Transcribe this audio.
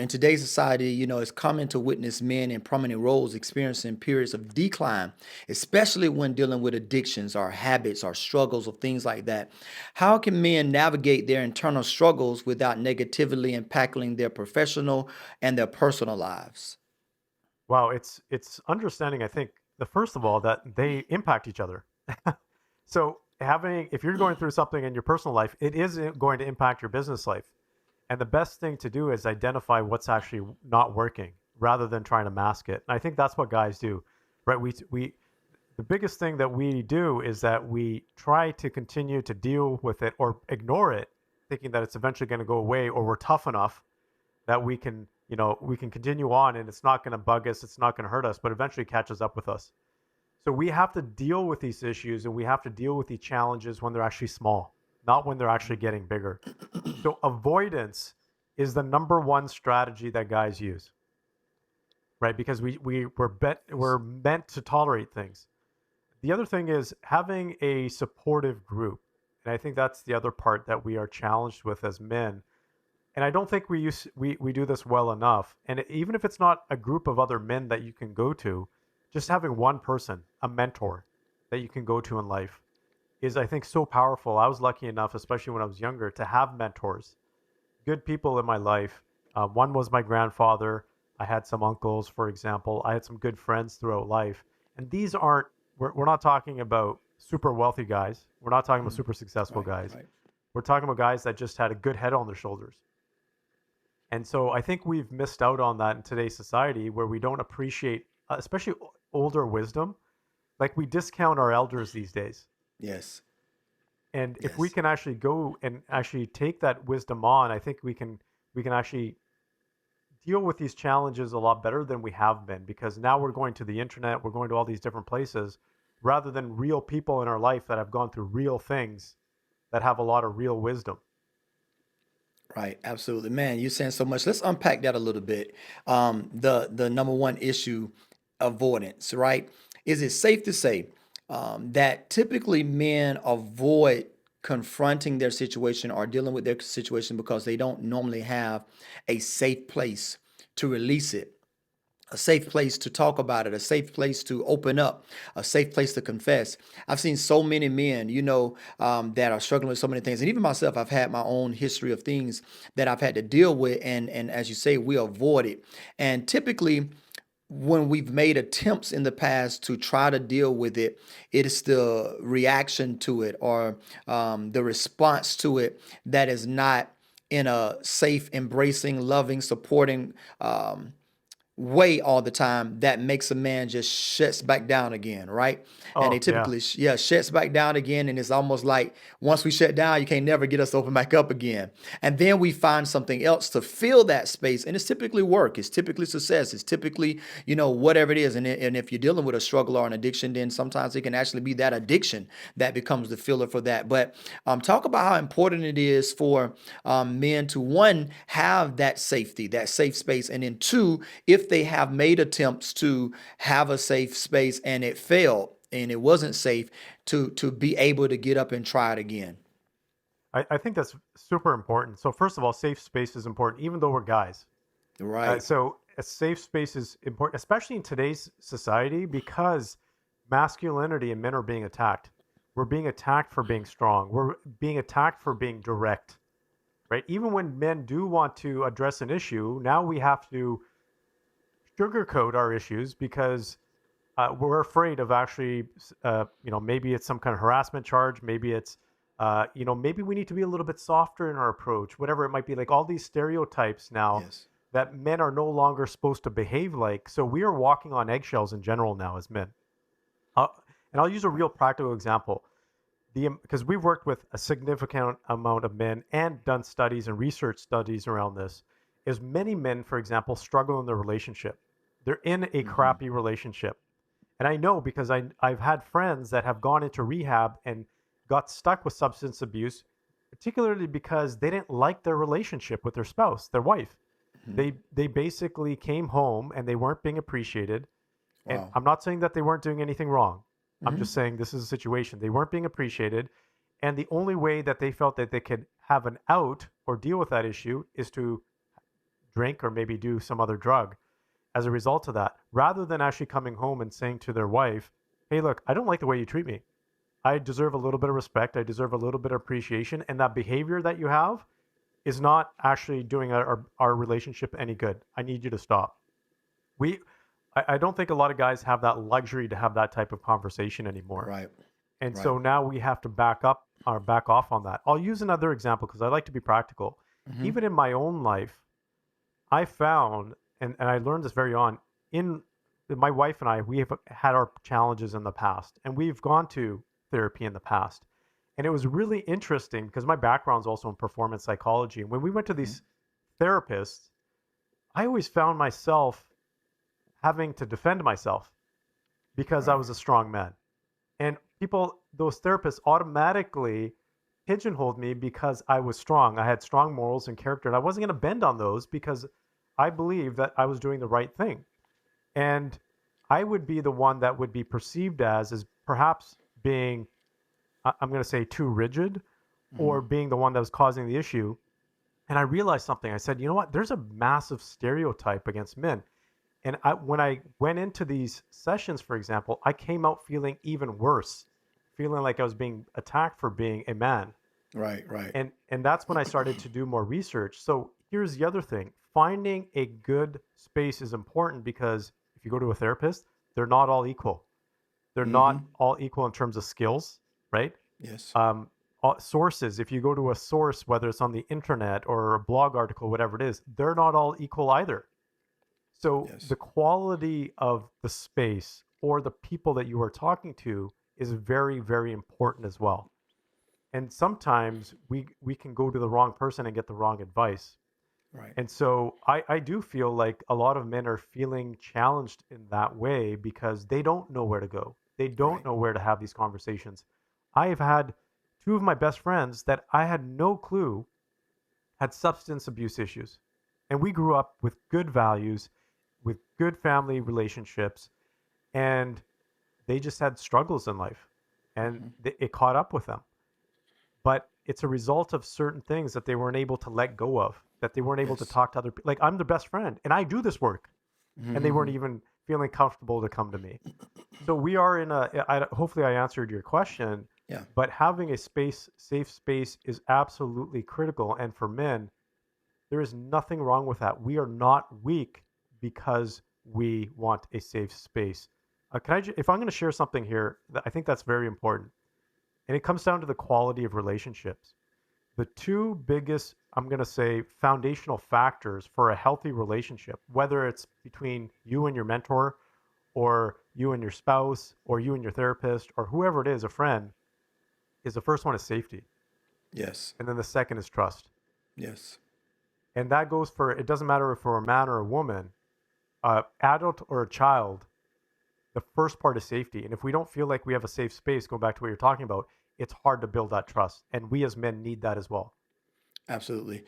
In today's society, it's common to witness men in prominent roles experiencing periods of decline, especially when dealing with addictions or habits or struggles or things like that. How can men navigate their internal struggles without negatively impacting their professional and their personal lives? Wow, it's understanding, I think, the first of all that they impact each other. So having if you're going through something in your personal life, it is going to impact your business life. And the best thing to do is identify what's actually not working rather than trying to mask it. And I think that's what guys do, right? We the biggest thing that we do is that we try to continue to deal with it or ignore it, thinking that it's eventually going to go away, or we're tough enough that we can continue on and it's not going to bug us, it's not going to hurt us, but eventually catches up with us. So we have to deal with these issues and we have to deal with these challenges when they're actually small, not when they're actually getting bigger. So avoidance is the number one strategy that guys use, right? Because we're meant to tolerate things. The other thing is having a supportive group. And I think that's the other part that we are challenged with as men. And I don't think we do this well enough. And even if it's not a group of other men that you can go to, just having one person, a mentor that you can go to in life is, I think, so powerful. I was lucky enough, especially when I was younger, to have mentors, good people in my life. One was my grandfather. I had some uncles, for example. I had some good friends throughout life. And these aren't, we're not talking about super wealthy guys. We're not talking about Mm. super successful Right, guys. right. We're talking about guys that just had a good head on their shoulders. And so I think we've missed out on that in today's society where we don't appreciate, especially older wisdom. Like we discount our elders these days. Yes, And if we yes. can actually go and actually take that wisdom on, I think we can actually deal with these challenges a lot better than we have been, because now we're going to the internet, we're going to all these different places rather than real people in our life that have gone through real things that have a lot of real wisdom. Right, absolutely, man. You're saying so much. Let's unpack that a little bit. The number one issue, avoidance. Right? Is it safe to say that typically men avoid confronting their situation or dealing with their situation because they don't normally have a safe place to release it? A safe place to talk about it, a safe place to open up, a safe place to confess. I've seen so many men, that are struggling with so many things, and even myself, I've had my own history of things that I've had to deal with, and as you say, we avoid it. And typically, when we've made attempts in the past to try to deal with it, it is the reaction to it or the response to it that is not in a safe, embracing, loving, supporting way all the time that makes a man just shuts back down again, right? And they Oh, yeah. typically, yeah, shuts back down again. And it's almost like once we shut down, you can't never get us to open back up again. And then we find something else to fill that space. And it's typically work, it's typically success, it's typically, whatever it is. And if you're dealing with a struggle or an addiction, then sometimes it can actually be that addiction that becomes the filler for that. But talk about how important it is for men to, one, have that safety, that safe space, and then two, if they have made attempts to have a safe space and it failed and it wasn't safe, to be able to get up and try it again. I think that's super important. So first of all, safe space is important, even though we're guys. Right. So a safe space is important, especially in today's society, because masculinity and men are being attacked. We're being attacked for being strong. We're being attacked for being direct, right? Even when men do want to address an issue, now we have to sugarcoat our issues because we're afraid of actually, maybe it's some kind of harassment charge. Maybe it's, maybe we need to be a little bit softer in our approach, whatever it might be. Like all these stereotypes now Yes. that men are no longer supposed to behave like. So we are walking on eggshells in general now as men. Uh, and I'll use a Right. real practical example. Because we've worked with a significant amount of men and done studies and research studies around this, is many men, for example, struggle in their relationship. They're in a Hmm. crappy relationship. And I know because I've had friends that have gone into rehab and got stuck with substance abuse, particularly because they didn't like their relationship with their spouse, their wife. Hmm. They basically came home and they weren't being appreciated. And Wow. I'm not saying that they weren't doing anything wrong. I'm Hmm. just saying this is a situation. They weren't being appreciated. And the only way that they felt that they could have an out or deal with that issue is to drink or maybe do some other drug as a result of that, rather than actually coming home and saying to their wife, hey, look, I don't like the way you treat me. I deserve a little bit of respect. I deserve a little bit of appreciation. And that behavior that you have is not actually doing our relationship any good. I need you to stop. We, I don't think a lot of guys have that luxury to have that type of conversation anymore. Right. And Right. so now we have to back up or back off on that. I'll use another example because I like to be practical. Hmm. Even in my own life, I found, and I learned this very on, in my wife and I, we have had our challenges in the past, and we've gone to therapy in the past. And it was really interesting because my background is also in performance psychology. And when we went to Hmm. these therapists, I always found myself having to defend myself because I Right. was a strong man. And people, those therapists automatically pigeonholed me because I was strong. I had strong morals and character, and I wasn't going to bend on those because I believed that I was doing the right thing. And I would be the one that would be perceived as perhaps being, I'm going to say, too rigid, or Hmm. being the one that was causing the issue. And I realized something. I said, you know what? There's a massive stereotype against men. And when I went into these sessions, for example, I came out feeling even worse, feeling like I was being attacked for being a man. Right. Right. And that's when I started to do more research. So here's the other thing. Finding a good space is important because if you go to a therapist, they're not all equal. They're not Hmm. all equal in terms of skills, right? Yes. Um, Sources, if you go to a source, whether it's on the internet or a blog article, whatever it is, they're not all equal either. So Yes. the quality of the space or the people that you are talking to is very, very important as well. And sometimes we can go to the wrong person and get the wrong advice. Right. And so I do feel like a lot of men are feeling challenged in that way because they don't know where to go. They don't Right. know where to have these conversations. I have had two of my best friends that I had no clue had substance abuse issues. And we grew up with good values, with good family relationships, and they just had struggles in life. And Hmm. it caught up with them. But it's a result of certain things that they weren't able to let go of, that they weren't able to Yes. talk to other people. Like, I'm their best friend and I do this work, and they weren't Hmm. even feeling comfortable to come to me. So we are in hopefully I answered your question, Yeah. but having a safe space is absolutely critical. And for men, there is nothing wrong with that. We are not weak because we want a safe space. If I'm going to share something here, I think that's very important. And it comes down to the quality of relationships. The two biggest, I'm going to say, foundational factors for a healthy relationship, whether it's between you and your mentor, or you and your spouse, or you and your therapist, or whoever it is, a friend, is the first one is safety. Yes. And then the second is trust. Yes. And that goes for, it doesn't matter if for a man or a woman, adult or a child, the first part is safety. And if we don't feel like we have a safe space, going back to what you're talking about, it's hard to build that trust. And we as men need that as well. Absolutely.